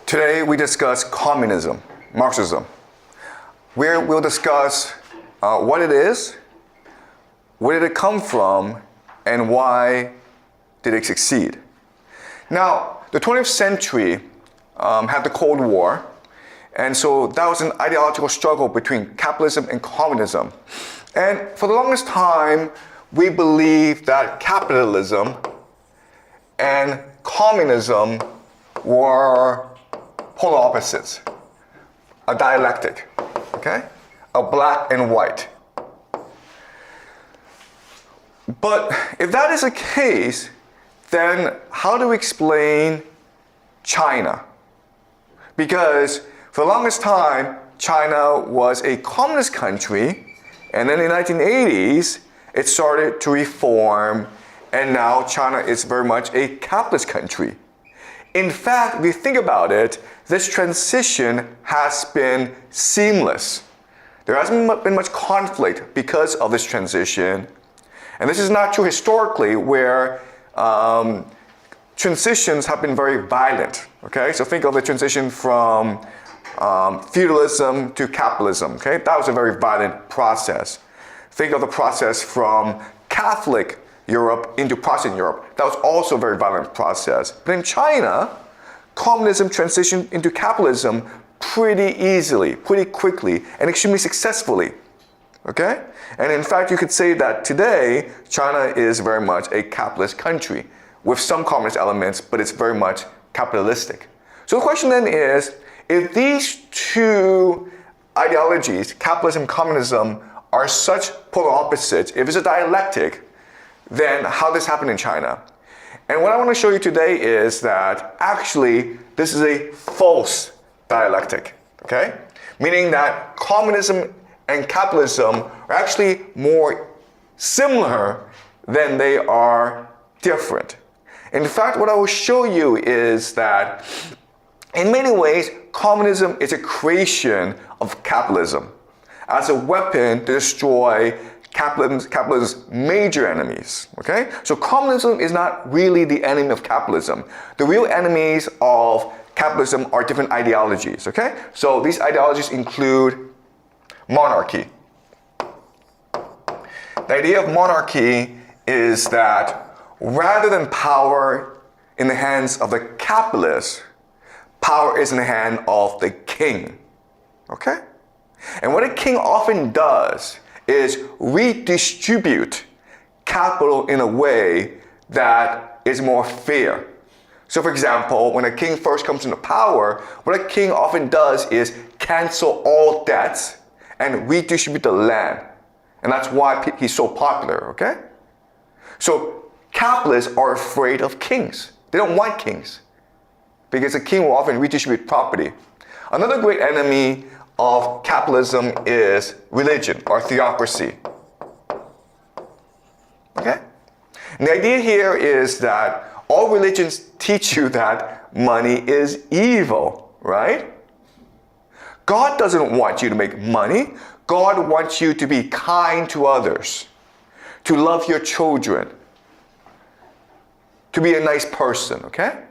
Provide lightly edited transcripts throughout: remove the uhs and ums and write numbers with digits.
Today we discuss communism, Marxism. We'll discuss what it is, where did it come from, and why did it succeed. Now, the 20th century had the Cold War, and so that was an ideological struggle between capitalism and communism. And for the longest time, we believed that capitalism and communism were polar opposites, a dialectic, okay? A black and white. But if that is the case, then how do we explain China? Because for the longest time, China was a communist country, and then in the 1980s, it started to reform, and now China is very much a capitalist country. In fact, if you think about it, this transition has been seamless. There hasn't been much conflict because of this transition. And this is not true historically, where transitions have been very violent. Okay, so think of the transition from feudalism to capitalism. Okay, that was a very violent process. Think of the process from Catholic Europe into Protestant Europe. That was also a very violent process. But in China, communism transitioned into capitalism pretty easily, pretty quickly, and extremely successfully. Okay? And in fact, you could say that today, China is very much a capitalist country with some communist elements, but it's very much capitalistic. So the question then is, if these two ideologies, capitalism and communism, are such polar opposites, if it's a dialectic, then how does this happen in China? And what I want to show you today is that actually this is a false dialectic, okay? Meaning that communism and capitalism are actually more similar than they are different. In fact, what I will show you is that in many ways, communism is a creation of capitalism as a weapon to destroy capitalism's major enemies, okay? So communism is not really the enemy of capitalism. The real enemies of capitalism are different ideologies, okay? So these ideologies include monarchy. The idea of monarchy is that rather than power in the hands of the capitalist, power is in the hand of the king, okay? And what a king often does is redistribute capital in a way that is more fair. So for example, when a king first comes into power, what a king often does is cancel all debts and redistribute the land. And that's why he's so popular, okay? So capitalists are afraid of kings. They don't want kings because a king will often redistribute property. Another great enemy of capitalism is religion or theocracy. Okay? And the idea here is that all religions teach you that money is evil, right? God doesn't want you to make money. God wants you to be kind to others, to love your children, to be a nice person, okay?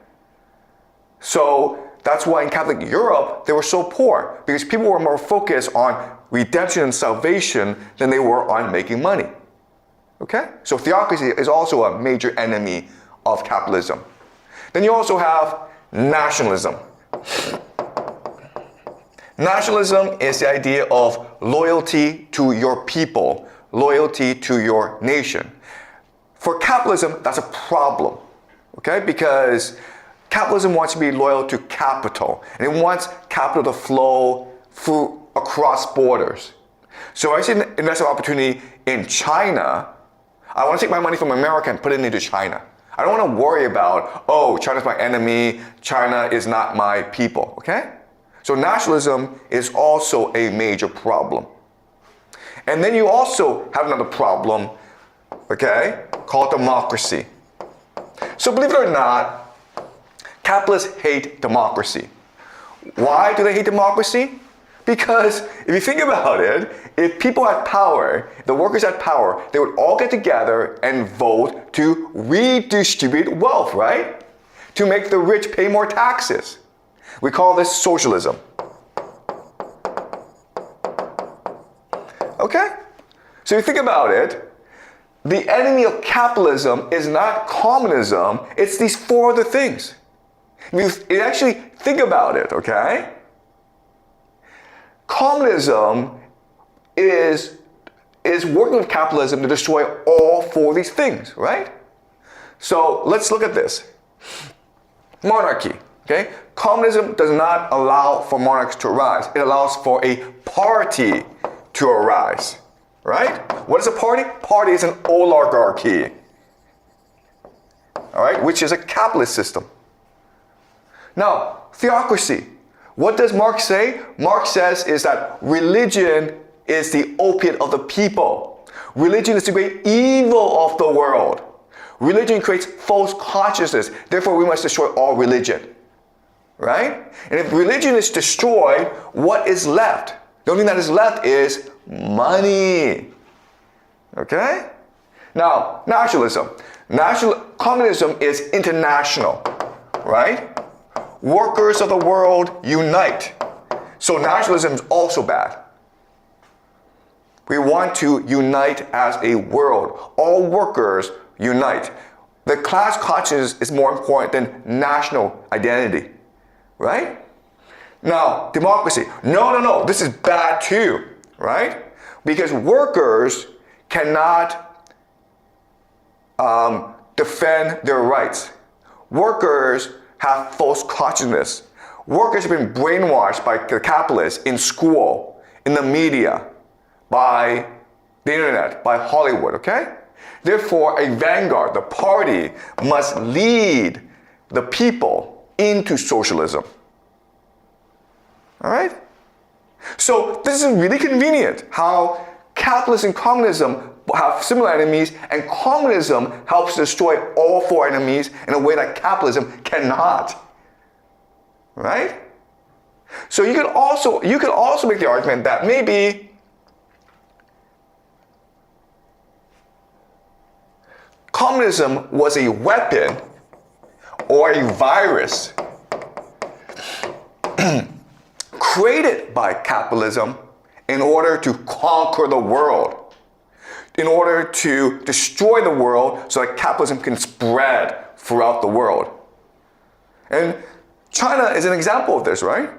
So that's why in Catholic Europe, they were so poor, because people were more focused on redemption and salvation than they were on making money. Okay? So theocracy is also a major enemy of capitalism. Then you also have nationalism. Nationalism is the idea of loyalty to your people, loyalty to your nation. For capitalism, that's a problem, okay? Because capitalism wants to be loyal to capital, and it wants capital to flow through across borders. So if I see an investment opportunity in China, I want to take my money from America and put it into China. I don't want to worry about, oh, China's my enemy, China is not my people, okay? So nationalism is also a major problem. And then you also have another problem, okay, called democracy. So believe it or not, capitalists hate democracy. Why do they hate democracy? Because if you think about it, if people had power, the workers had power, they would all get together and vote to redistribute wealth, right? To make the rich pay more taxes. We call this socialism. Okay? So you think about it, the enemy of capitalism is not communism, it's these four other things. If you actually think about it, okay? Communism is working with capitalism to destroy all four of these things, right? So let's look at this. Monarchy, okay? Communism does not allow for monarchs to arise. It allows for a party to arise, right? What is a party? Party is an oligarchy, all right, which is a capitalist system. Now, theocracy. What does Marx say? Marx says is that religion is the opiate of the people. Religion is the great evil of the world. Religion creates false consciousness. Therefore, we must destroy all religion. Right? And if religion is destroyed, what is left? The only thing that is left is money. Okay? Now, nationalism. Communism is international. Right? Workers of the world unite. So nationalism is also bad. We want to unite as a world. All workers unite. The class consciousness is more important than national identity. Right? Now, democracy. No. This is bad too. Right? Because workers cannot defend their rights. Workers have false consciousness. Workers have been brainwashed by the capitalists in school, in the media, by the internet, by Hollywood, okay? Therefore, a vanguard, the party, must lead the people into socialism. All right? So this is really convenient how capitalism and communism have similar enemies, and communism helps destroy all four enemies in a way that capitalism cannot. Right? So you could also make the argument that maybe communism was a weapon or a virus created by capitalism in order to conquer the world, in order to destroy the world so that capitalism can spread throughout the world. And China is an example of this, right?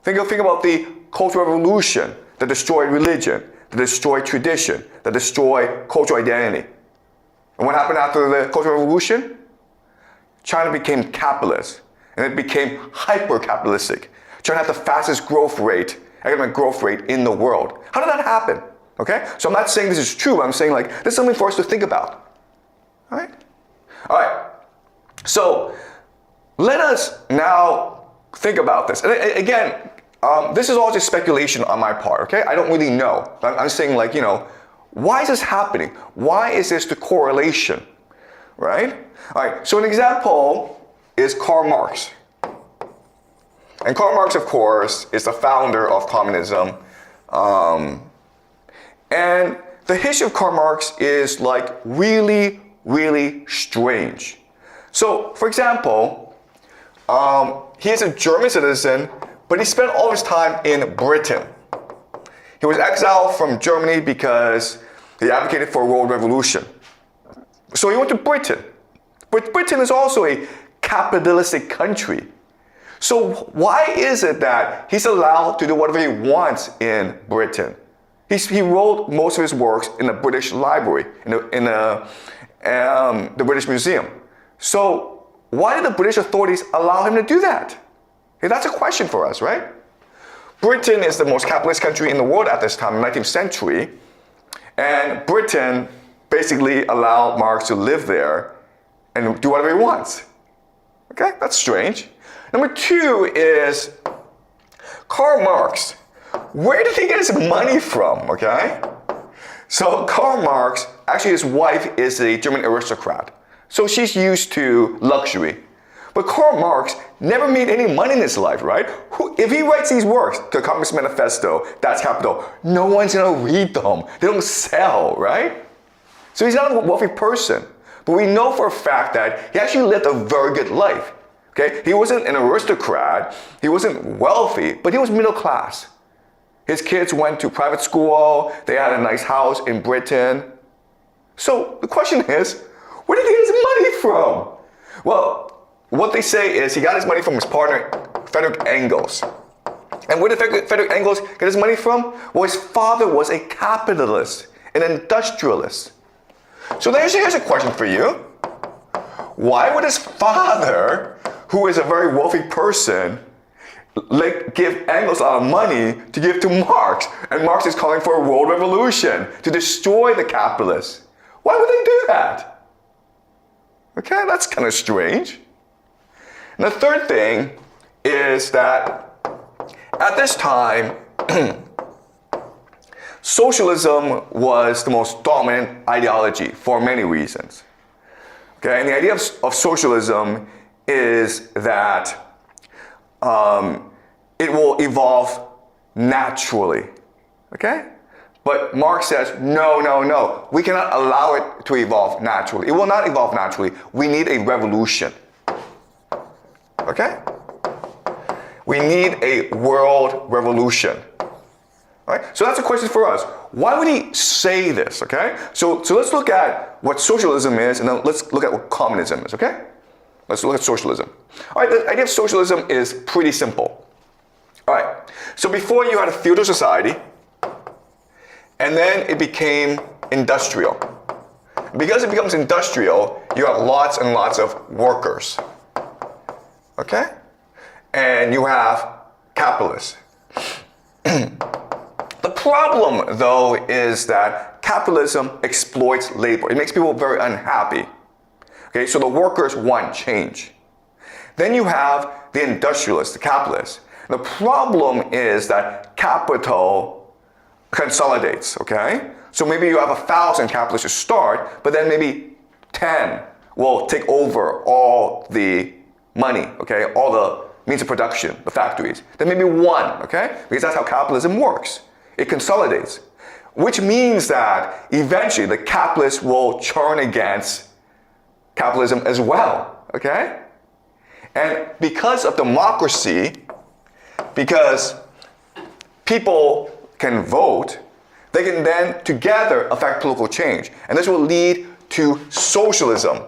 Think about the Cultural Revolution that destroyed religion, that destroyed tradition, that destroyed cultural identity. And what happened after the Cultural Revolution? China became capitalist, and it became hyper-capitalistic. China had the fastest economic growth rate in the world. How did that happen? Okay? So I'm not saying this is true, I'm saying like, this is something for us to think about. All right? All right. So let us now think about this. And again, this is all just speculation on my part, okay? I don't really know. I'm saying like, why is this happening? Why is this the correlation, right? All right, so an example is Karl Marx. And Karl Marx, of course, is the founder of communism. And the history of Karl Marx is like really, really strange. So, for example, he is a German citizen, but he spent all his time in Britain. He was exiled from Germany because he advocated for a world revolution. So he went to Britain. But Britain is also a capitalistic country. So why is it that he's allowed to do whatever he wants in Britain? He wrote most of his works in the British Library, in the British Museum. So why did the British authorities allow him to do that? Okay, that's a question for us, right? Britain is the most capitalist country in the world at this time, in the 19th century. And Britain basically allowed Marx to live there and do whatever he wants. Okay, that's strange. Number two is Karl Marx. Where did he get his money from, okay? So Karl Marx, actually his wife is a German aristocrat. So she's used to luxury. But Karl Marx never made any money in his life, right? If he writes these works, the Communist Manifesto, Das Kapital, no one's gonna read them. They don't sell, right? So he's not a wealthy person. But we know for a fact that he actually lived a very good life. Okay, he wasn't an aristocrat, he wasn't wealthy, but he was middle class. His kids went to private school, they had a nice house in Britain. So the question is, where did he get his money from? Well, what they say is he got his money from his partner, Frederick Engels. And where did Frederick Engels get his money from? Well, his father was a capitalist, an industrialist. So here's a question for you. Why would his father, who is a very wealthy person, give Engels a lot of money to give to Marx? And Marx is calling for a world revolution to destroy the capitalists. Why would they do that? Okay, that's kind of strange. And the third thing is that at this time, socialism was the most dominant ideology for many reasons. Okay, and the idea of socialism is that it will evolve naturally. Okay? But Marx says, no, we cannot allow it to evolve naturally. It will not evolve naturally. We need a revolution. Okay? We need a world revolution. All right? So that's a question for us. Why would he say this? Okay? So let's look at what socialism is, and then let's look at what communism is. Okay? Let's look at socialism. All right, the idea of socialism is pretty simple. All right, so before you had a feudal society, and then it became industrial. Because it becomes industrial, you have lots and lots of workers. Okay? And you have capitalists. The problem, though, is that capitalism exploits labor. It makes people very unhappy. Okay, so the workers want change. Then you have the industrialists, the capitalists. The problem is that capital consolidates, okay? So maybe you have 1,000 capitalists to start, but then maybe 10 will take over all the money, okay? All the means of production, the factories. Then maybe one, okay? Because that's how capitalism works. It consolidates, which means that eventually the capitalists will turn against capitalism as well, okay? And because of democracy, because people can vote, they can then together affect political change. And this will lead to socialism.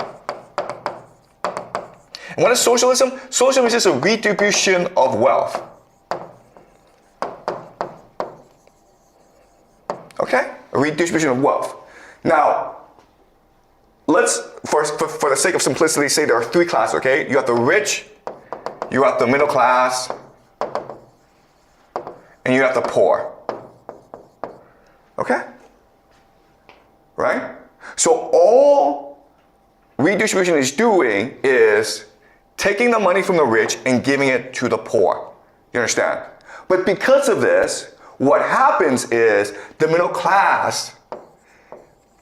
And what is socialism? Socialism is just a redistribution of wealth. Okay? A redistribution of wealth. Now, let's, for the sake of simplicity, say there are three classes, okay? You have the rich, you have the middle class, and you have the poor. Okay? Right? So all redistribution is doing is taking the money from the rich and giving it to the poor. You understand? But because of this, what happens is the middle class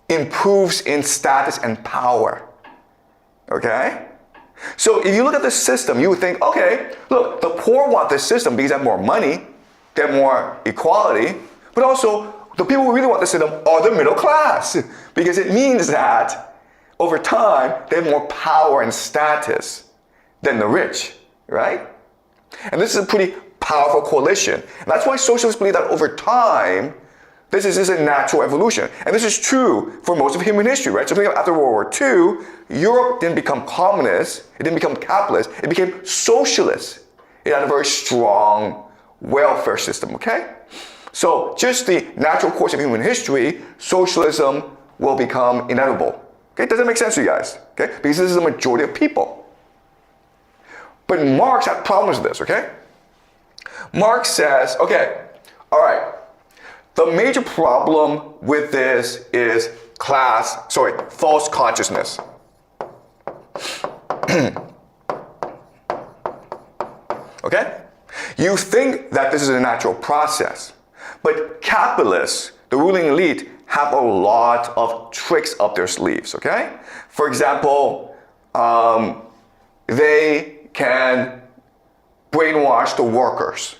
improves in status and power. Okay? So if you look at the system, you would think, okay, look, the poor want this system because they have more money, they have more equality, but also the people who really want the system are the middle class, because it means that over time they have more power and status than the rich, right? And this is a pretty powerful coalition. And that's why socialists believe that over time, this is a natural evolution. And this is true for most of human history, right? So think after World War II, Europe didn't become communist, it didn't become capitalist, it became socialist. It had a very strong welfare system, okay? So just the natural course of human history, socialism will become inevitable. Okay, does that make sense to you guys? Okay, because this is the majority of people. But Marx had problems with this, okay? Marx says, okay, all right, the major problem with this is false consciousness. Okay? You think that this is a natural process, but capitalists, the ruling elite, have a lot of tricks up their sleeves, okay? For example, they can brainwash the workers,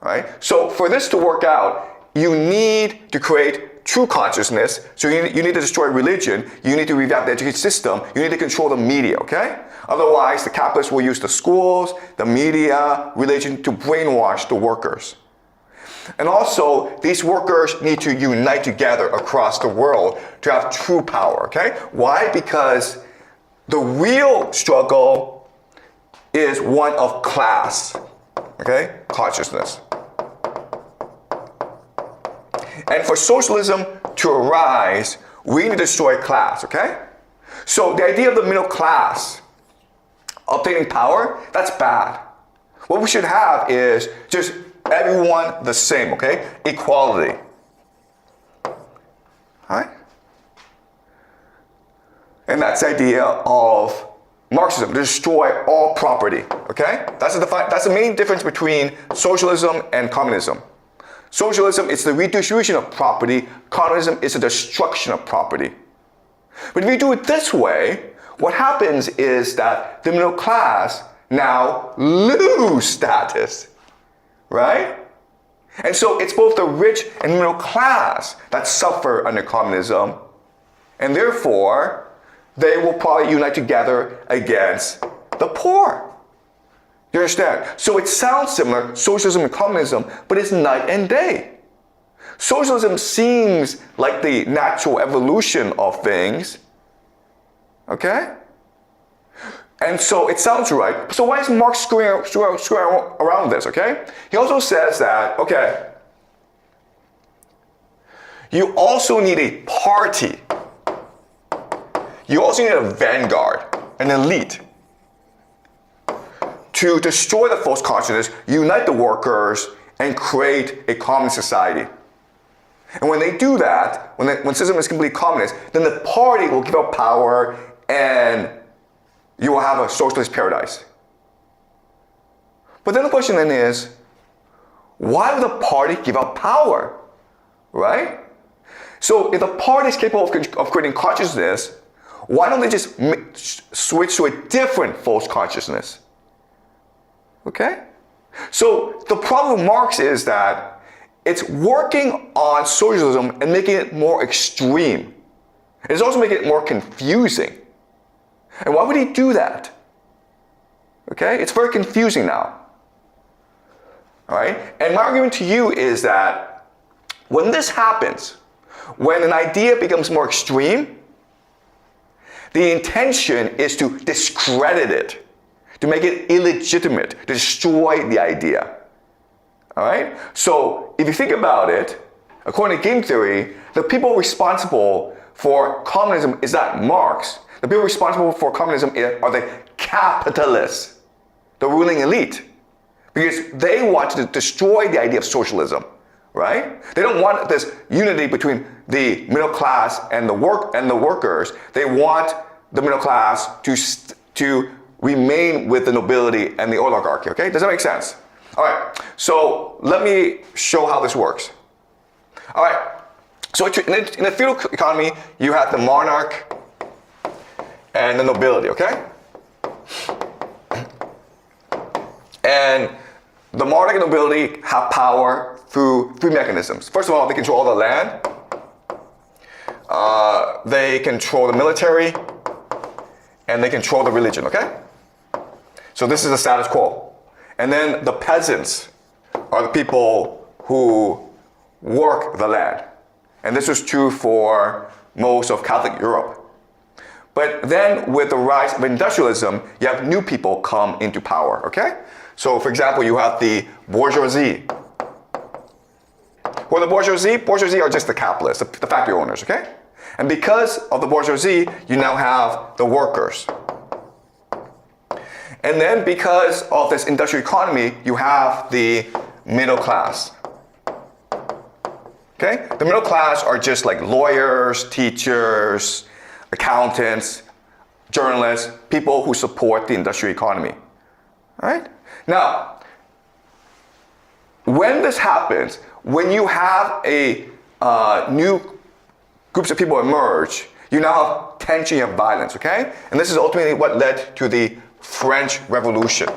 right? So for this to work out, you need to create true consciousness. So you need to destroy religion. You need to revamp the education system. You need to control the media, okay? Otherwise, the capitalists will use the schools, the media, religion to brainwash the workers. And also, these workers need to unite together across the world to have true power, okay? Why? Because the real struggle is one of class, okay? Consciousness. And for socialism to arise, we need to destroy class, okay? So the idea of the middle class obtaining power, that's bad. What we should have is just everyone the same, okay? Equality. All right? And that's the idea of Marxism, to destroy all property, okay? That's the main difference between socialism and communism. Socialism is the redistribution of property. Communism is the destruction of property. But if you do it this way, what happens is that the middle class now lose status, right? And so it's both the rich and middle class that suffer under communism, and therefore they will probably unite together against the poor. You understand? So it sounds similar, socialism and communism, but it's night and day. Socialism seems like the natural evolution of things, okay? And so it sounds right. So why is Marx screwing around this, okay? He also says that, okay, you also need a party. You also need a vanguard, an elite, to destroy the false consciousness, unite the workers, and create a common society. And when they do that, when system is completely communist, then the party will give up power and you will have a socialist paradise. But then the question then is, why would the party give up power, right? So if the party is capable of creating consciousness, why don't they just switch to a different false consciousness? Okay? So the problem with Marx is that it's working on socialism and making it more extreme. It's also making it more confusing. And why would he do that? Okay? It's very confusing now. All right? And my argument to you is that when this happens, when an idea becomes more extreme, the intention is to discredit it, to make it illegitimate, to destroy the idea. All right? So if you think about it, according to game theory, the people responsible for communism is not Marx. The people responsible for communism are the capitalists, the ruling elite, because they want to destroy the idea of socialism, right? They don't want this unity between the middle class and the workers. They want the middle class to remain with the nobility and the oligarchy, okay? Does that make sense? All right, so let me show how this works. All right, so in a feudal economy, you have the monarch and the nobility, okay? And the monarch and nobility have power through three mechanisms. First of all, they control all the land. They control the military. And they control the religion, okay? So this is the status quo. And then the peasants are the people who work the land. And this was true for most of Catholic Europe. But then with the rise of industrialism, you have new people come into power, okay? So for example, you have the bourgeoisie. Who are the bourgeoisie? Bourgeoisie are just the capitalists, the factory owners, okay? And because of the bourgeoisie, you now have the workers. And then because of this industrial economy, you have the middle class. Okay? The middle class are just like lawyers, teachers, accountants, journalists, people who support the industrial economy. All right? Now, when this happens, when you have a new groups of people emerge, you now have tension, you have violence, okay? And this is ultimately what led to the French Revolution,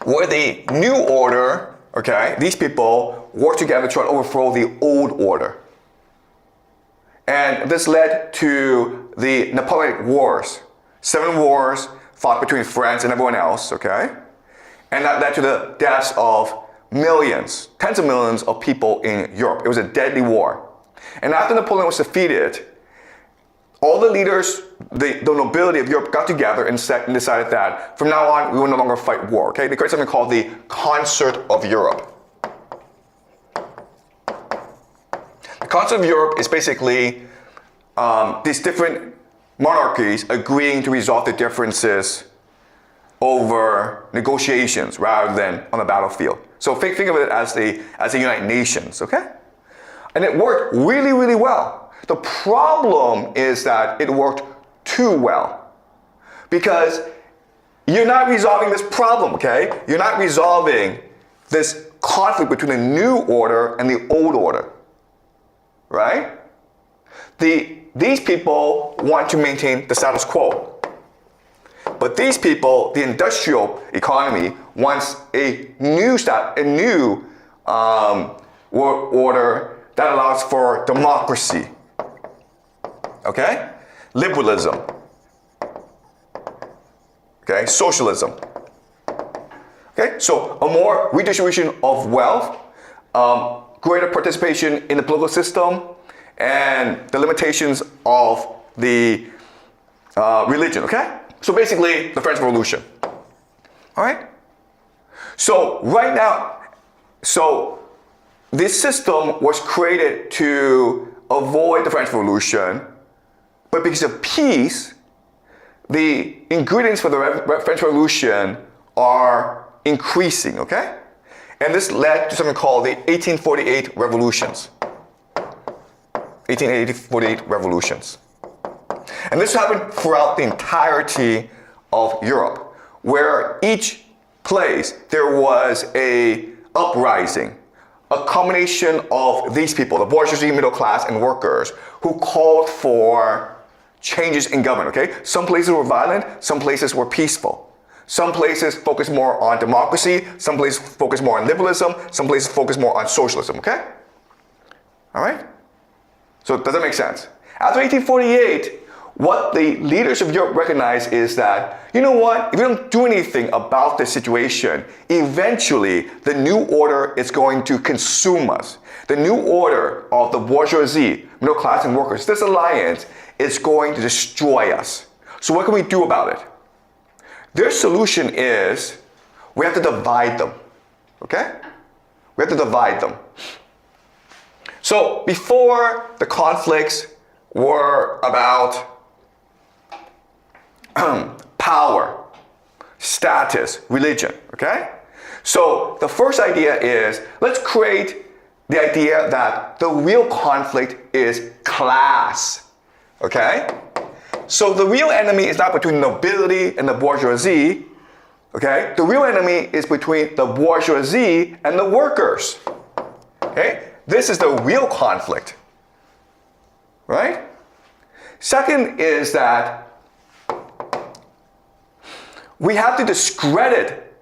where the new order, okay, these people worked together to try to overthrow the old order. And this led to the Napoleonic Wars. 7 wars fought between France and everyone else, okay? And that led to the deaths of millions, tens of millions of people in Europe. It was a deadly war. And after Napoleon was defeated, all the leaders, the nobility of Europe got together and decided that from now on, we will no longer fight war, okay? They created something called the Concert of Europe. The Concert of Europe is basically these different monarchies agreeing to resolve their differences over negotiations rather than on the battlefield. So think of it as the United Nations, okay? And it worked really, really well. The problem is that it worked too well. Because you're not resolving this problem, okay? You're not resolving this conflict between the new order and the old order, right? These people want to maintain the status quo. But these people, the industrial economy, wants a new order that allows for democracy, okay? Liberalism, okay? Socialism, okay? So a more redistribution of wealth, greater participation in the political system, and the limitations of the religion, okay? So basically, the French Revolution, all right? So right now, this system was created to avoid the French Revolution, but because of peace, the ingredients for the French Revolution are increasing, okay? And this led to something called the 1848 revolutions. 1848 revolutions. And this happened throughout the entirety of Europe, where each place there was a uprising, a combination of these people, the bourgeoisie, middle class, and workers, who called for changes in government, okay? Some places were violent, some places were peaceful. Some places focused more on democracy, some places focused more on liberalism, some places focused more on socialism, okay? All right? So does that make sense? After 1848, what the leaders of Europe recognized is that, you know what, if we don't do anything about this situation, eventually the new order is going to consume us. The new order of the bourgeoisie, middle class, and workers, this alliance is going to destroy us. So what can we do about it? Their solution is we have to divide them, okay? We have to divide them. So before, the conflicts were about power, status, religion, okay? So the first idea is, let's create the idea that the real conflict is class, okay? So the real enemy is not between nobility and the bourgeoisie, okay? The real enemy is between the bourgeoisie and the workers, okay? This is the real conflict, right? Second is that we have to discredit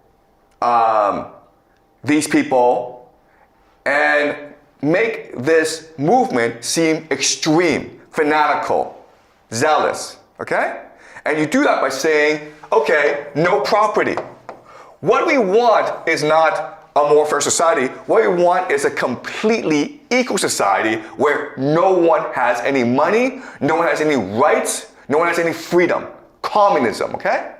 these people and make this movement seem extreme, fanatical, zealous, okay? And you do that by saying, okay, no property. What we want is not a more fair society. What we want is a completely equal society where no one has any money, no one has any rights, no one has any freedom. Communism, okay?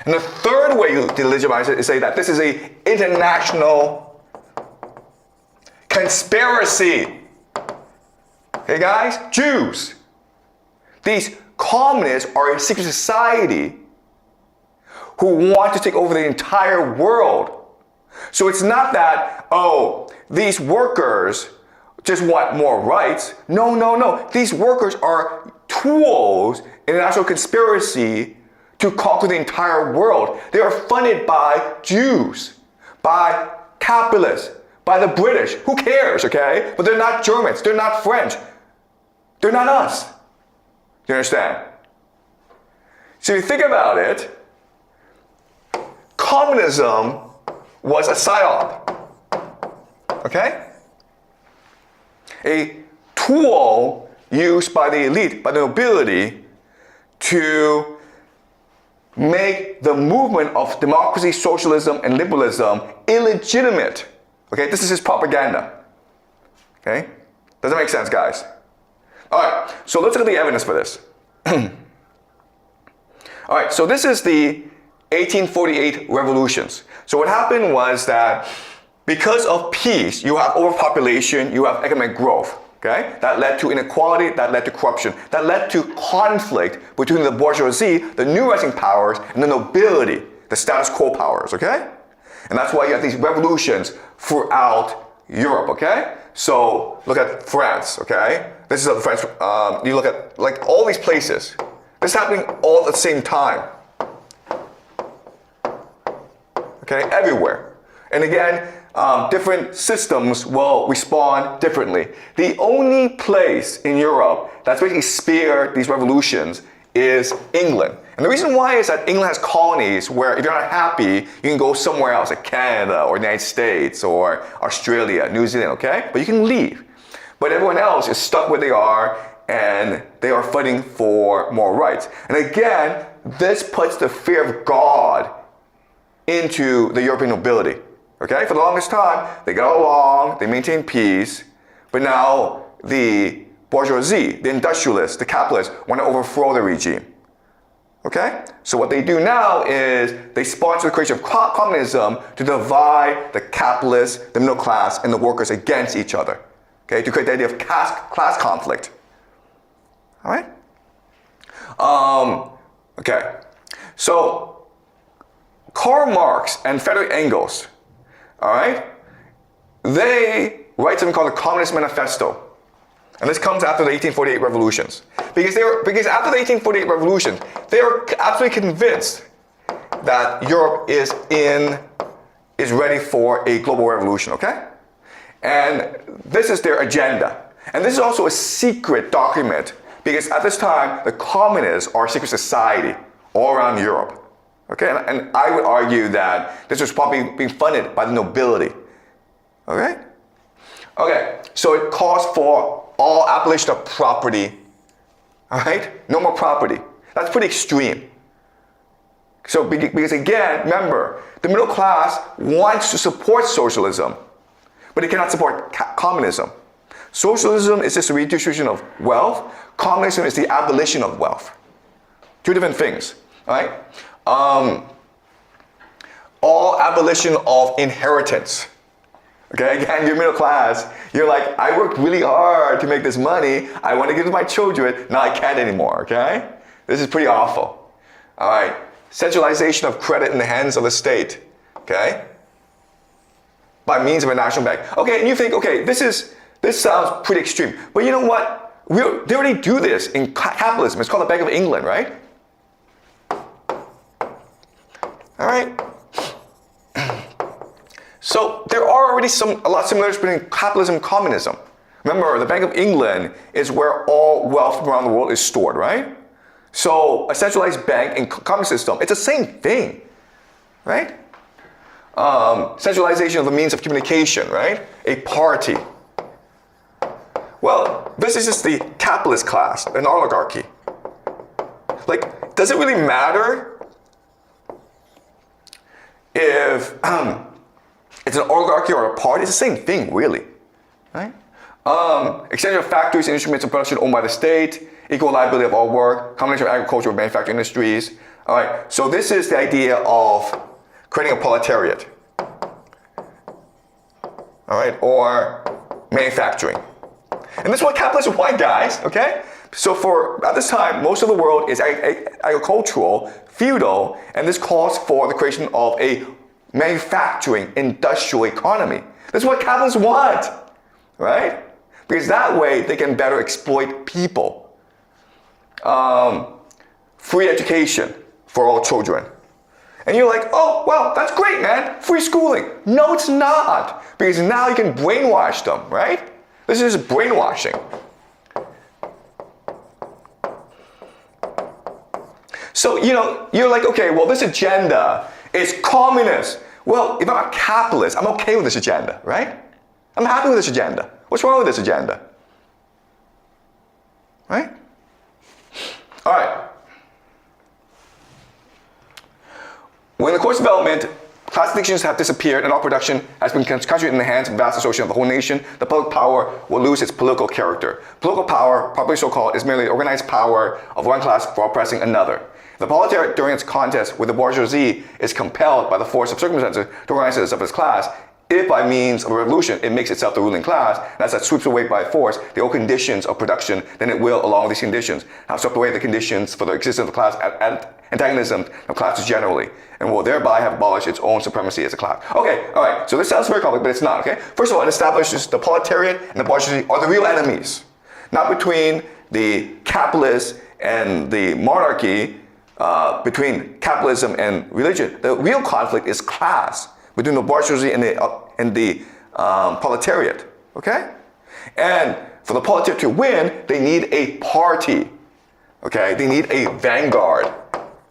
And the third way you delegitimize it is say that this is an international conspiracy. Hey guys, Jews. These communists are a secret society who want to take over the entire world. So it's not that, oh, these workers just want more rights. No, no, no. These workers are tools in an actual conspiracy to conquer the entire world. They are funded by Jews, by capitalists, by the British. Who cares, okay? But they're not Germans. They're not French. They're not us. Do you understand? So if you think about it, communism was a psyop. Okay? A tool used by the elite, by the nobility, to make the movement of democracy, socialism, and liberalism illegitimate. Okay, this is his propaganda. Okay? Does that make sense, guys? All right, so let's look at the evidence for this. All right, so this is the 1848 revolutions. So what happened was that because of peace, you have overpopulation, you have economic growth. Okay? That led to inequality, that led to corruption, that led to conflict between the bourgeoisie, the new rising powers, and the nobility, the status quo powers, okay? And that's why you have these revolutions throughout Europe, okay? So look at France, okay? This is France, you look at like all these places. This is happening all at the same time. Okay, everywhere. And again, different systems will respond differently. The only place in Europe that's basically spared these revolutions is England. And the reason why is that England has colonies where if you're not happy, you can go somewhere else, like Canada or the United States or Australia, New Zealand, okay? But you can leave. But everyone else is stuck where they are and they are fighting for more rights. And again, this puts the fear of God into the European nobility. Okay, for the longest time, they got along, they maintained peace, but now the bourgeoisie, the industrialists, the capitalists want to overthrow the regime. Okay, so what they do now is they sponsor the creation of communism to divide the capitalists, the middle class, and the workers against each other. Okay, to create the idea of class conflict. All right? Okay, so Karl Marx and Friedrich Engels, all right, they write something called the Communist Manifesto. And this comes after the 1848 revolutions. Because after the 1848 revolution, they are absolutely convinced that Europe is ready for a global revolution, okay? And this is their agenda. And this is also a secret document because at this time, the communists are a secret society all around Europe. Okay, and I would argue that this was probably being funded by the nobility. Okay? Okay, so it calls for all abolition of property. All right? No more property. That's pretty extreme. So, because again, remember, the middle class wants to support socialism, but it cannot support communism. Socialism is just a redistribution of wealth. Communism is the abolition of wealth. Two different things. All right? All abolition of inheritance. Okay, again, you're middle class. You're like, I worked really hard to make this money. I want to give it to my children. Now I can't anymore, okay? This is pretty awful. All right, centralization of credit in the hands of the state, okay? By means of a national bank. Okay, and you think, okay, this sounds pretty extreme. But you know what? They already do this in capitalism. It's called the Bank of England, right? All right. So there are already a lot of similarities between capitalism and communism. Remember, the Bank of England is where all wealth around the world is stored, right? So a centralized bank and communist system, it's the same thing, right? Centralization of the means of communication, right? A party. Well, this is just the capitalist class, an oligarchy. Like, does it really matter if it's an oligarchy or a party? It's the same thing, really, right? Extension of factories and instruments of production owned by the state, equal liability of all work, combination of agriculture and manufacturing industries. All right, so this is the idea of creating a proletariat, all right, or manufacturing. And this is what capitalists want, guys, okay? So at this time, most of the world is agricultural, feudal, and this calls for the creation of a manufacturing, industrial economy. That's what capitalists want, right? Because that way they can better exploit people. Free education for all children. And you're like, oh, well, that's great, man. Free schooling. No, it's not. Because now you can brainwash them, right? This is brainwashing. So, you're like, okay, well, this agenda is communist. Well, if I'm a capitalist, I'm okay with this agenda, right? I'm happy with this agenda. What's wrong with this agenda? Right? All right. When the course development, class distinctions have disappeared and all production has been concentrated in the hands of vast association of the whole nation, the public power will lose its political character. Political power, properly so called, is merely the organized power of one class for oppressing another. The proletariat during its contest with the bourgeoisie is compelled by the force of circumstances to organize itself as class. If by means of a revolution it makes itself the ruling class, and as that sweeps away by force the old conditions of production, then it will, along with these conditions, have swept away the conditions for the existence of class antagonism of classes generally, and will thereby have abolished its own supremacy as a class. Okay, all right, so this sounds very complex, but it's not, okay? First of all, it establishes the proletariat and the bourgeoisie are the real enemies, not between the capitalists and the monarchy, between capitalism and religion. The real conflict is class, between the bourgeoisie and the proletariat, okay? And for the proletariat to win, they need a party, okay? They need a vanguard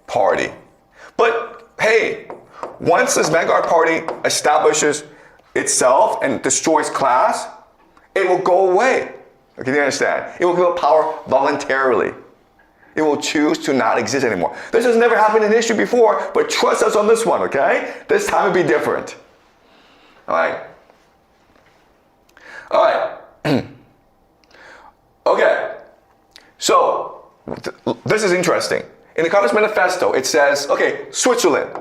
party. But hey, once this vanguard party establishes itself and destroys class, it will go away. Okay, do you understand? It will give up power voluntarily. It will choose to not exist anymore. This has never happened in history before, but trust us on this one, okay? This time will be different. All right? All right. Okay. So, this is interesting. In the Communist Manifesto, it says, okay, Switzerland,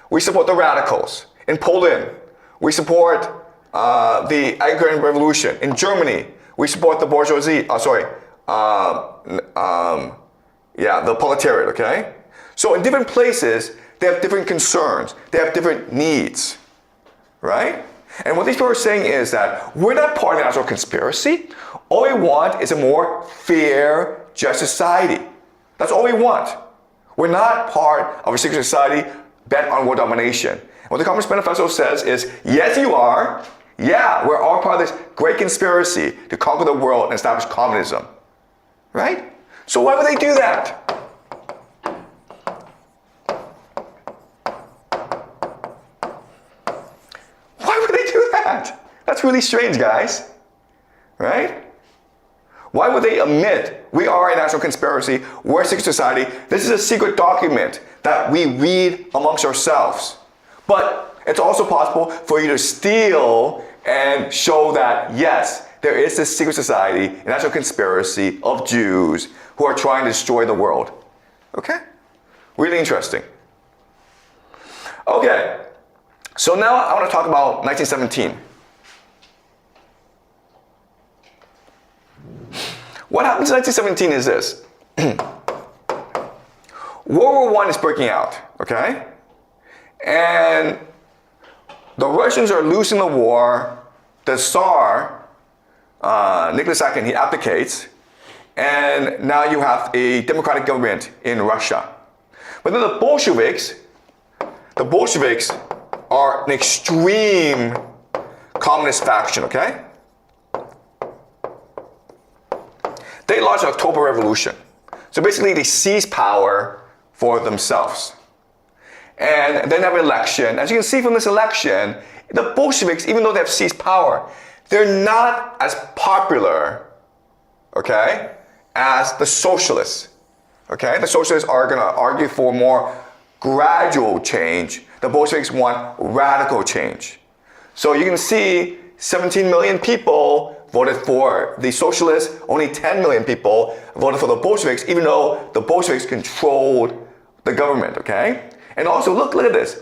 we support the radicals. In Poland, we support the agrarian revolution. In Germany, we support the bourgeoisie, the proletariat, okay? So in different places, they have different concerns. They have different needs, right? And what these people are saying is that we're not part of the national conspiracy. All we want is a more fair, just society. That's all we want. We're not part of a secret society bent on world domination. What the Communist Manifesto says is, yes, you are. Yeah, we're all part of this great conspiracy to conquer the world and establish communism, right? So why would they do that? Why would they do that? That's really strange, guys. Right? Why would they admit we are a national conspiracy, we're a secret society, this is a secret document that we read amongst ourselves. But it's also possible for you to steal and show that, yes, there is this secret society, a national conspiracy of Jews who are trying to destroy the world. Okay? Really interesting. Okay, so now I want to talk about 1917. What happens in 1917 is this. World War I is breaking out, okay? And the Russians are losing the war. The Tsar, Nicholas II, he abdicates. And now you have a democratic government in Russia. But then the Bolsheviks are an extreme communist faction, okay? They launched the October Revolution. So basically they seize power for themselves. And then have an election. As you can see from this election, the Bolsheviks, even though they have seized power, they're not as popular, okay, as the socialists. Okay, the socialists are going to argue for more gradual change. The Bolsheviks want radical change. So you can see 17 million people voted for the socialists, only 10 million people voted for the Bolsheviks, even though the Bolsheviks controlled the government, okay? And also, look at this.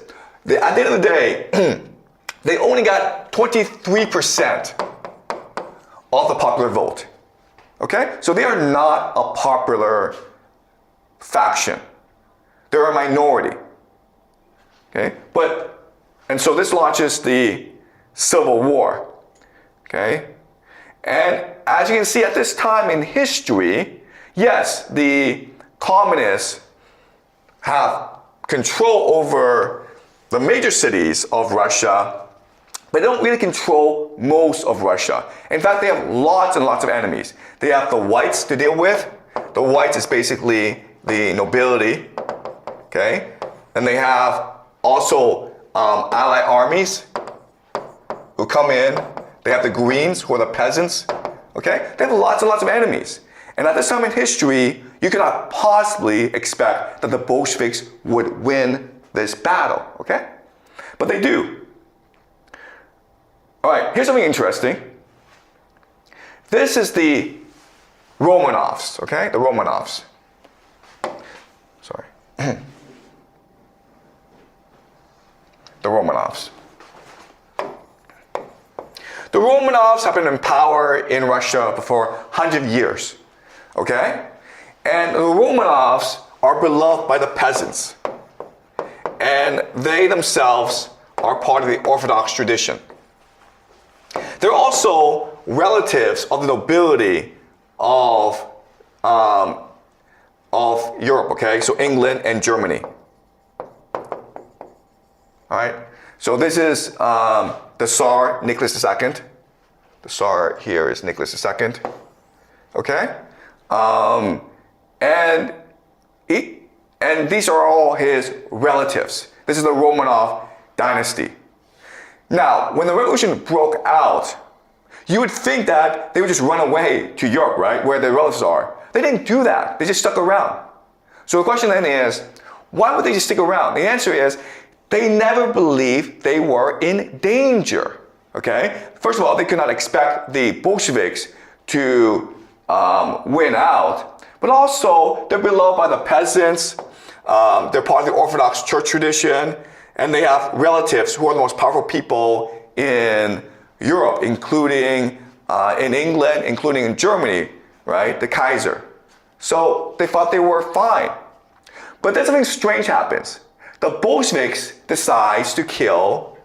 At the end of the day, they only got 23% of the popular vote, okay? So they are not a popular faction. They're a minority, okay? And so this launches the Civil War, okay? And as you can see at this time in history, yes, the communists have control over the major cities of Russia, but they don't really control most of Russia. In fact, they have lots and lots of enemies. They have the whites to deal with. The whites is basically the nobility, okay? And they have also allied armies who come in. They have the Greens, who are the peasants. Okay? They have lots and lots of enemies. And at this time in history, you cannot possibly expect that the Bolsheviks would win this battle. Okay? But they do. All right, here's something interesting. This is the Romanovs, okay? The Romanovs. Sorry. The Romanovs. The Romanovs have been in power in Russia for 100 years, okay? And the Romanovs are beloved by the peasants. And they themselves are part of the Orthodox tradition. They're also relatives of the nobility of Europe, okay? So England and Germany. All right? So this is the Tsar Nicholas II. The Tsar here is Nicholas II. Okay? And these are all his relatives. This is the Romanov dynasty. Now, when the revolution broke out, you would think that they would just run away to Europe, right? Where their relatives are. They didn't do that. They just stuck around. So the question then is, why would they just stick around? The answer is, they never believed they were in danger, okay? First of all, they could not expect the Bolsheviks to win out, but also they're beloved by the peasants, they're part of the Orthodox Church tradition, and they have relatives who are the most powerful people in Europe, including in England, including in Germany, right? The Kaiser. So they thought they were fine. But then something strange happens. The Bolsheviks decides to kill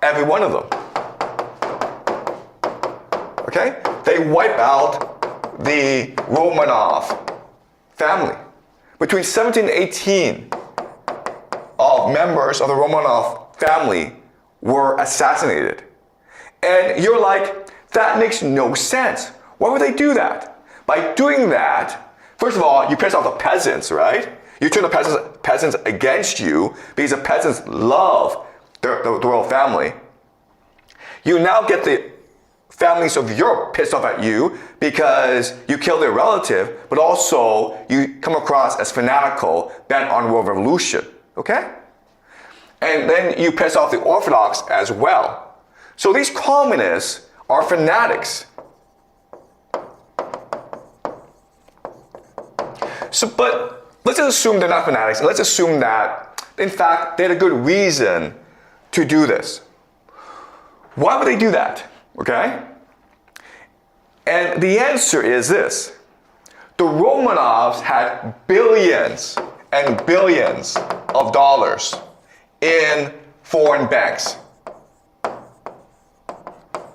every one of them. Okay? They wipe out the Romanov family. Between 17 and 18 of members of the Romanov family were assassinated. And you're like, that makes no sense. Why would they do that? By doing that, first of all, you piss off the peasants, right? You turn the peasants against you because the peasants love the royal family. You now get the families of Europe pissed off at you because you killed their relative, but also you come across as fanatical, bent on world revolution, okay? And then you piss off the Orthodox as well. So these communists are fanatics. But let's just assume they're not fanatics, and let's assume that, in fact, they had a good reason to do this. Why would they do that? Okay? And the answer is this. The Romanovs had billions and billions of dollars in foreign banks.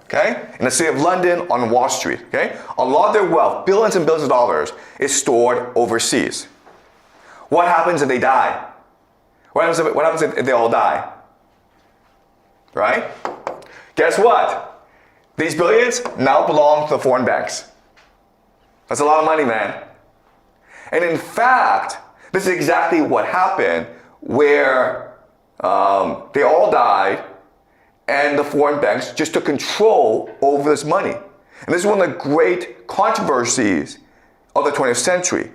Okay? In the city of London, on Wall Street. Okay? A lot of their wealth, billions and billions of dollars, is stored overseas. What happens if they die? What happens if they all die? Right? Guess what? These billions now belong to the foreign banks. That's a lot of money, man. And in fact, this is exactly what happened where they all died and the foreign banks just took control over this money. And this is one of the great controversies of the 20th century.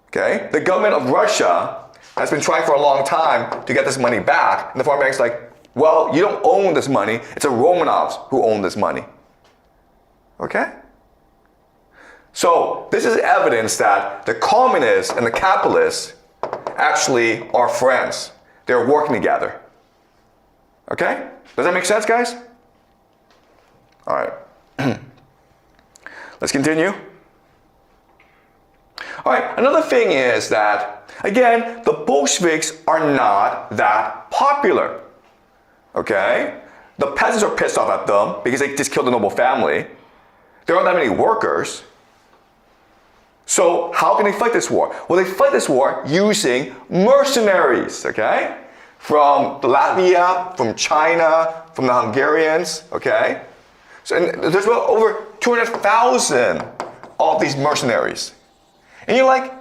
Okay? The government of Russia has been trying for a long time to get this money back. And the foreign bank's like, well, you don't own this money. It's the Romanovs who own this money. Okay? So this is evidence that the communists and the capitalists actually are friends. They're working together. Okay? Does that make sense, guys? All right. Let's continue. All right, another thing is that, again, the Bolsheviks are not that popular. Okay? The peasants are pissed off at them because they just killed a noble family. There aren't that many workers. So how can they fight this war? Well, they fight this war using mercenaries, okay? From Latvia, from China, from the Hungarians, okay? So and there's about over 200,000 of these mercenaries. And you're like,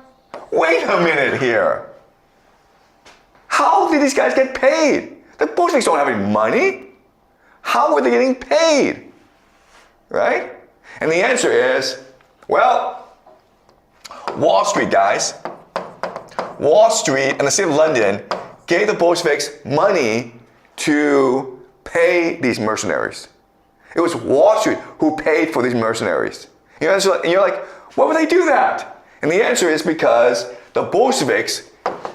wait a minute here. How did these guys get paid? The Bolsheviks don't have any money. How were they getting paid? Right? And the answer is, well, Wall Street, guys. Wall Street and the city of London gave the Bolsheviks money to pay these mercenaries. It was Wall Street who paid for these mercenaries. You know, and you're like, why would they do that? And the answer is because the Bolsheviks,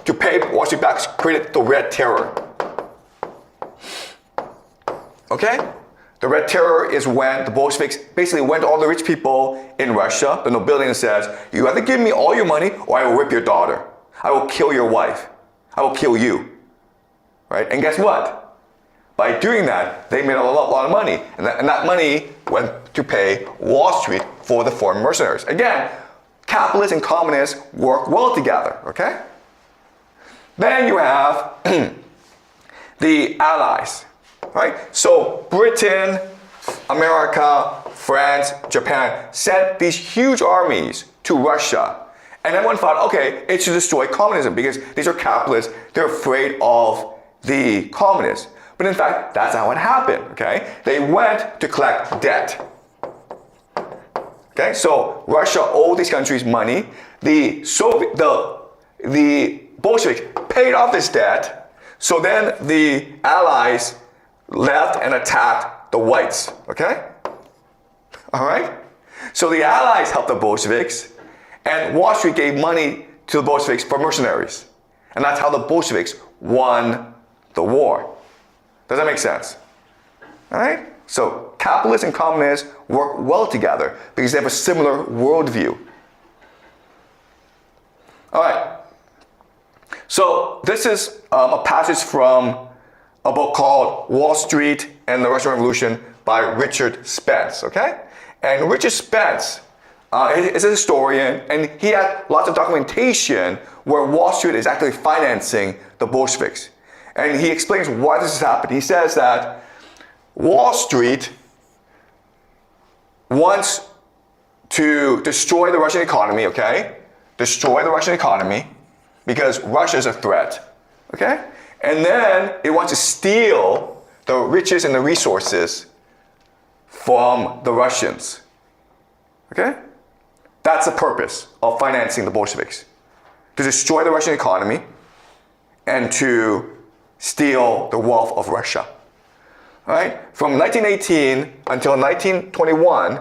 to pay Wall Street back, created the Red Terror. Okay? The Red Terror is when the Bolsheviks basically went to all the rich people in Russia, the nobility, and says, you either give me all your money or I will whip your daughter. I will kill your wife. I will kill you. Right? And guess what? By doing that, they made a lot of money. And that money went to pay Wall Street for the foreign mercenaries. Again, capitalists and communists work well together. Okay? Then you have the Allies. Right? So Britain, America, France, Japan sent these huge armies to Russia. And everyone thought, okay, it should destroy communism because these are capitalists. They're afraid of the communists. But in fact, that's not what happened. Okay? They went to collect debt. Okay? So Russia owed these countries money. The Bolsheviks paid off this debt. So then the Allies left and attacked the whites, okay? All right? So the Allies helped the Bolsheviks, and Wall Street gave money to the Bolsheviks for mercenaries. And that's how the Bolsheviks won the war. Does that make sense? All right? So capitalists and communists work well together because they have a similar worldview. All right. So this is a passage from a book called Wall Street and the Russian Revolution by Richard Spence, okay? And Richard Spence is a historian, and he had lots of documentation where Wall Street is actually financing the Bolsheviks. And he explains why this has happened. He says that Wall Street wants to destroy the Russian economy, okay? Destroy the Russian economy because Russia is a threat, okay? And then it wants to steal the riches and the resources from the Russians. Okay? That's the purpose of financing the Bolsheviks. To destroy the Russian economy and to steal the wealth of Russia. All right? From 1918 until 1921,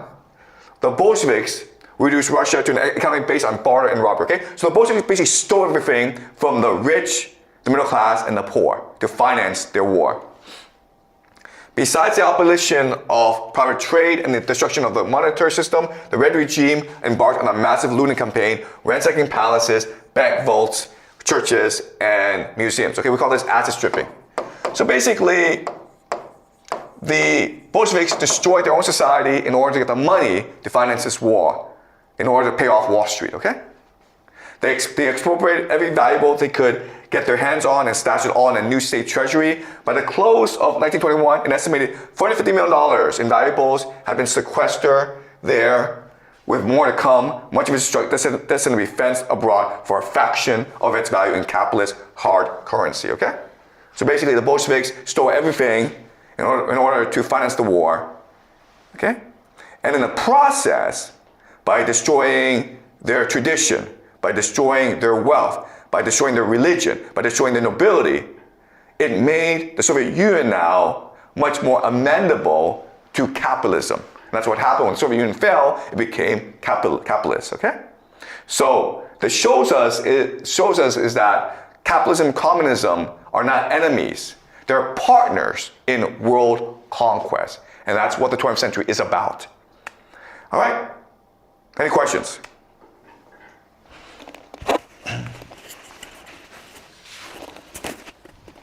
the Bolsheviks reduced Russia to an economy based on barter and robbery. Okay? So the Bolsheviks basically stole everything from the rich, the middle class, and the poor to finance their war. Besides the abolition of private trade and the destruction of the monetary system, the Red regime embarked on a massive looting campaign, ransacking palaces, bank vaults, churches, and museums. Okay, we call this asset stripping. So basically, the Bolsheviks destroyed their own society in order to get the money to finance this war, in order to pay off Wall Street, okay? They expropriated every valuable they could get their hands on and stashed it all in a new state treasury. By the close of 1921, an estimated $450 million in valuables had been sequestered there, with more to come. Much of it is destined to be fenced abroad for a fraction of its value in capitalist hard currency, okay? So basically, the Bolsheviks stole everything in order to finance the war, okay? And in the process, by destroying their tradition, by destroying their wealth, by destroying their religion, by destroying their nobility, it made the Soviet Union now much more amenable to capitalism. And that's what happened when the Soviet Union fell, it became capitalist, okay? So this shows us is that capitalism and communism are not enemies. They're partners in world conquest. And that's what the 20th century is about. All right? Any questions?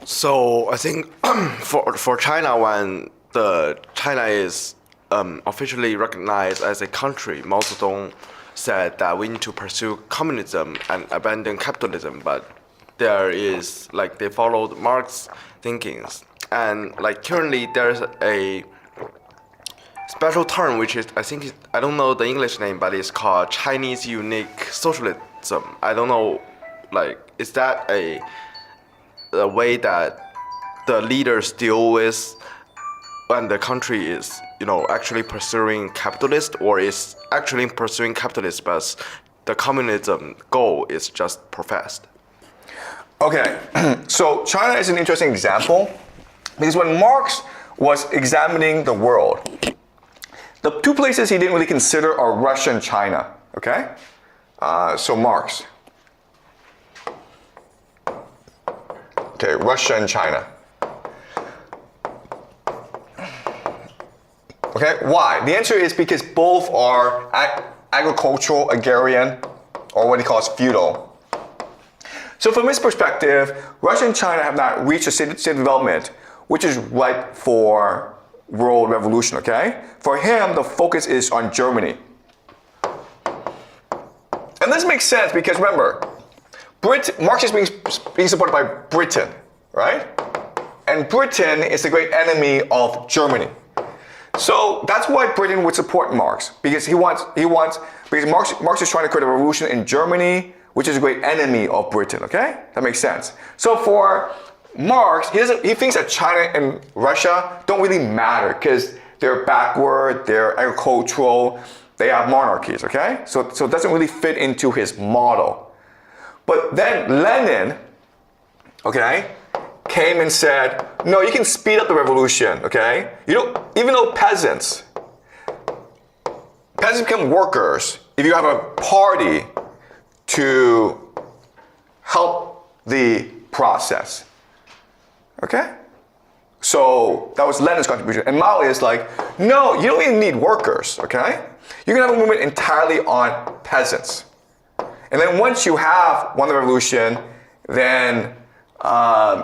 So I think for China, when China is officially recognized as a country, Mao Zedong said that we need to pursue communism and abandon capitalism. But there is they followed Marx thinkings, and currently there's a special term which is I don't know the English name, but it's called Chinese unique socialism. I don't know, is that a way that the leaders deal with when the country is, actually pursuing capitalist or is actually pursuing capitalist, but the communism goal is just professed? Okay, so China is an interesting example because when Marx was examining the world, the two places he didn't really consider are Russia and China, okay? So Marx. Okay, Russia and China. Okay, why? The answer is because both are agricultural, agrarian, or what he calls feudal. So from his perspective, Russia and China have not reached a state of development which is ripe for world revolution, okay? For him, the focus is on Germany. And this makes sense because remember, Marx is being supported by Britain, right? And Britain is the great enemy of Germany. So that's why Britain would support Marx, because because Marx is trying to create a revolution in Germany, which is a great enemy of Britain, okay? That makes sense. So for Marx, he thinks that China and Russia don't really matter because they're backward, they're agricultural, they have monarchies, okay? So it doesn't really fit into his model. But then Lenin, okay, came and said, no, you can speed up the revolution, okay? Even though peasants become workers if you have a party to help the process, okay? So that was Lenin's contribution. And Mao is like, no, you don't even need workers, okay? You can have a movement entirely on peasants. And then once you have won the revolution, then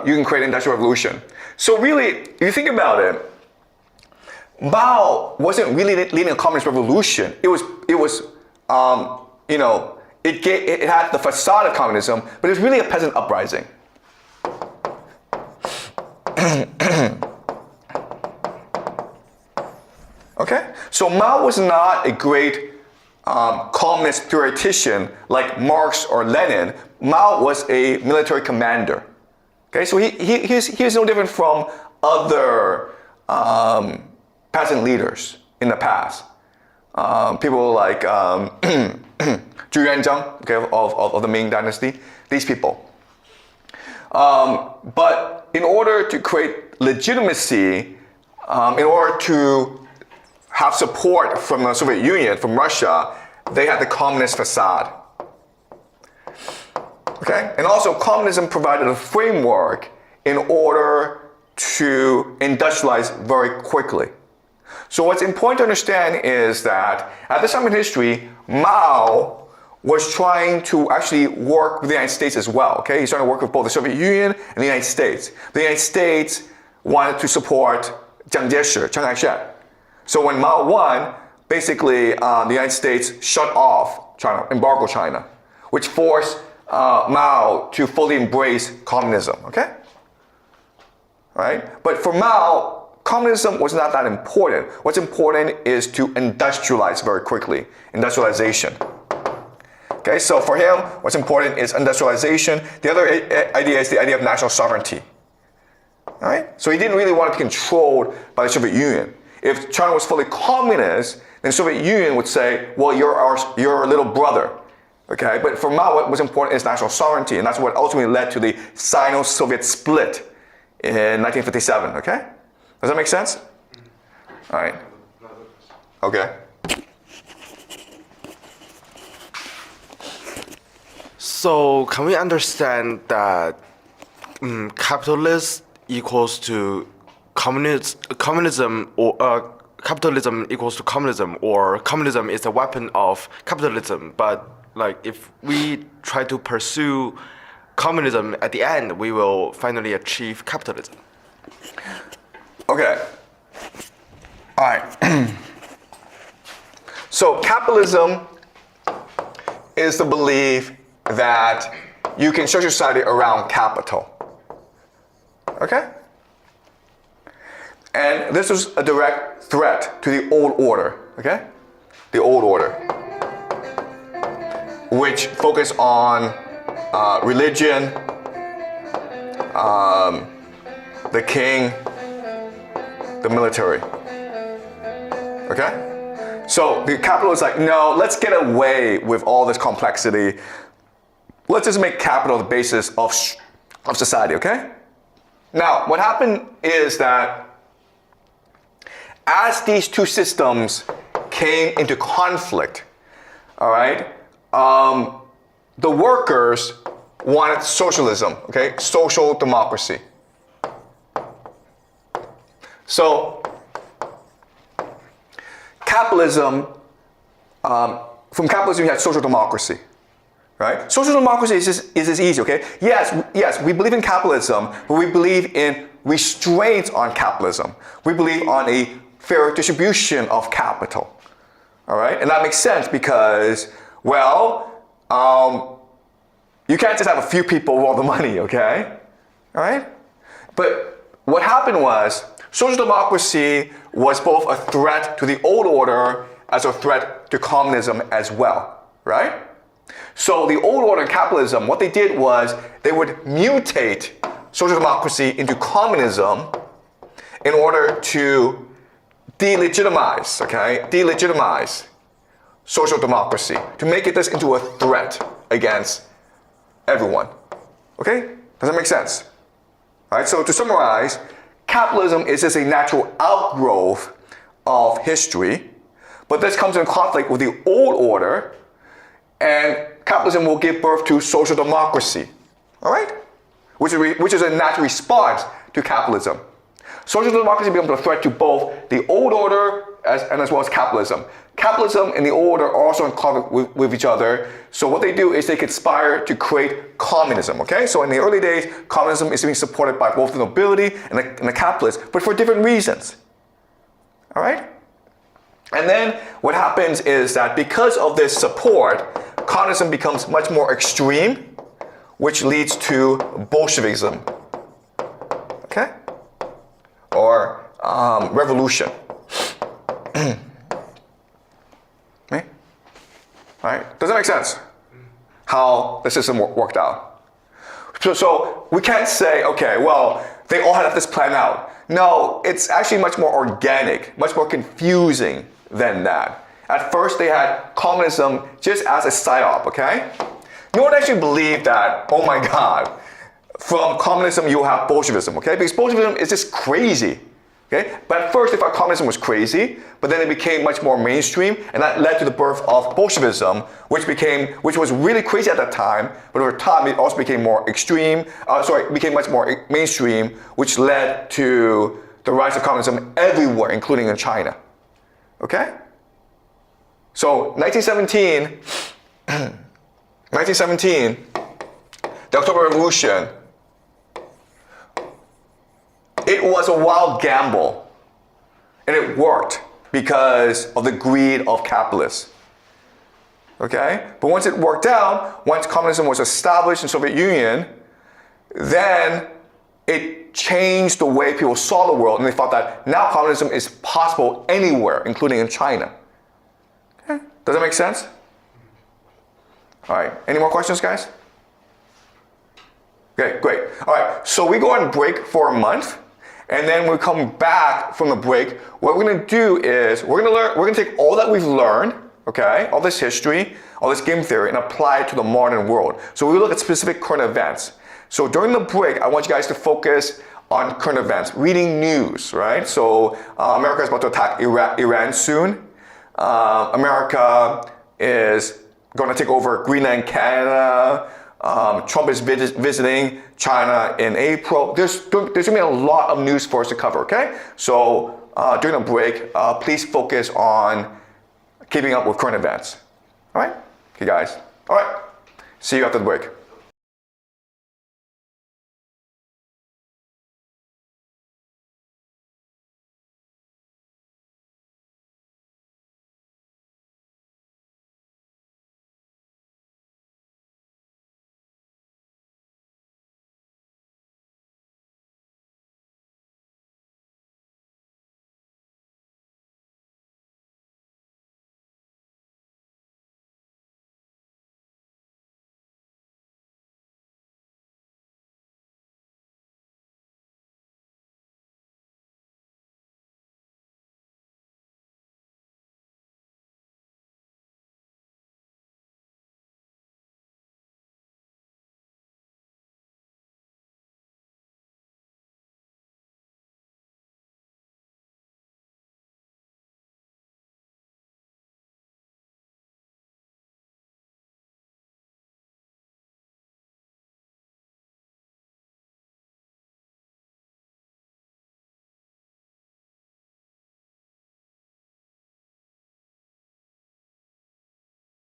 you can create an industrial revolution. So really, if you think about it, Mao wasn't really leading a communist revolution. It had the facade of communism, but it was really a peasant uprising. Okay? So Mao was not a great communist theoretician like Marx or Lenin. Mao was a military commander. Okay, so he's no different from other peasant leaders in the past. People like Zhu Yuanzhang, okay, of the Ming Dynasty. These people. But in order to create legitimacy, in order to have support from the Soviet Union, from Russia, they had the communist facade. Okay? And also communism provided a framework in order to industrialize very quickly. So what's important to understand is that at this time in history, Mao was trying to actually work with the United States as well. Okay? He's trying to work with both the Soviet Union and the United States. The United States wanted to support Chiang Kai-shek. So when Mao won, basically the United States shut off China, embargoed China, which forced Mao to fully embrace communism, okay? Right? But for Mao, communism was not that important. What's important is to industrialize very quickly, industrialization. Okay, so for him, what's important is industrialization. The other idea is the idea of national sovereignty. All right? So he didn't really want to be controlled by the Soviet Union. If China was fully communist, then the Soviet Union would say, well, you're our little brother. Okay, but for Mao, what was important is national sovereignty, and that's what ultimately led to the Sino-Soviet split in 1957, okay? Does that make sense? All right. Okay. So can we understand that capitalist equals to communism, or capitalism equals to communism, or communism is a weapon of capitalism, but like if we try to pursue communism at the end, we will finally achieve capitalism? Okay. All right. So capitalism is the belief that you can structure society around capital. Okay? And this was a direct threat to the old order, okay? The old order, which focused on religion, the king, the military. Okay? So the capital is like, no, let's get away with all this complexity. Let's just make capital the basis of society, okay? Now, what happened is that as these two systems came into conflict, all right, the workers wanted socialism, okay, social democracy. So capitalism, from capitalism you had social democracy, right? Social democracy is just easy, okay? Yes, we believe in capitalism, but we believe in restraints on capitalism. We believe on a fair distribution of capital, all right? And that makes sense because, well, you can't just have a few people with all the money, okay? All right? But what happened was, social democracy was both a threat to the old order as a threat to communism as well, right? So the old order in capitalism, what they did was they would mutate social democracy into communism in order to delegitimize, okay? Delegitimize social democracy, to make it this into a threat against everyone. Okay? Does that make sense? All right, so to summarize, capitalism is just a natural outgrowth of history, but this comes in conflict with the old order, and capitalism will give birth to social democracy, all right? Which is a natural response to capitalism. Social democracy becomes a threat to both the old order as well as capitalism. Capitalism and the old order are also in conflict with each other. So what they do is they conspire to create communism, okay? So in the early days, communism is being supported by both the nobility and the capitalists, but for different reasons, all right? And then what happens is that because of this support, communism becomes much more extreme, which leads to Bolshevism, okay? Or revolution. Okay? All right? Does that make sense? How the system worked out? So we can't say, okay, well, they all had this plan out. No, it's actually much more organic, much more confusing than that. At first, they had communism just as a psyop, okay? No one actually believed that, oh my God, from communism you have Bolshevism, okay? Because Bolshevism is just crazy, okay? But at first they thought communism was crazy, but then it became much more mainstream, and that led to the birth of Bolshevism, which was really crazy at that time, but over time it also became more extreme, became much more mainstream, which led to the rise of communism everywhere, including in China, okay? So 1917, the October Revolution, it was a wild gamble, and it worked because of the greed of capitalists, okay? But once it worked out, once communism was established in the Soviet Union, then it changed the way people saw the world, and they thought that now communism is possible anywhere, including in China. Okay? Does that make sense? All right, any more questions, guys? Okay, great. All right, so we go on break for a month, and then when we come back from the break, what we're gonna do is we're gonna take all that we've learned, okay, all this history, all this game theory, and apply it to the modern world. So we look at specific current events. So during the break, I want you guys to focus on current events, reading news, right? So America is about to attack Iran soon. America is going to take over Greenland, Canada. Trump is visiting China in April. There's going to be a lot of news for us to cover, okay? So during the break, please focus on keeping up with current events. All right? Okay, guys. All right. See you after the break.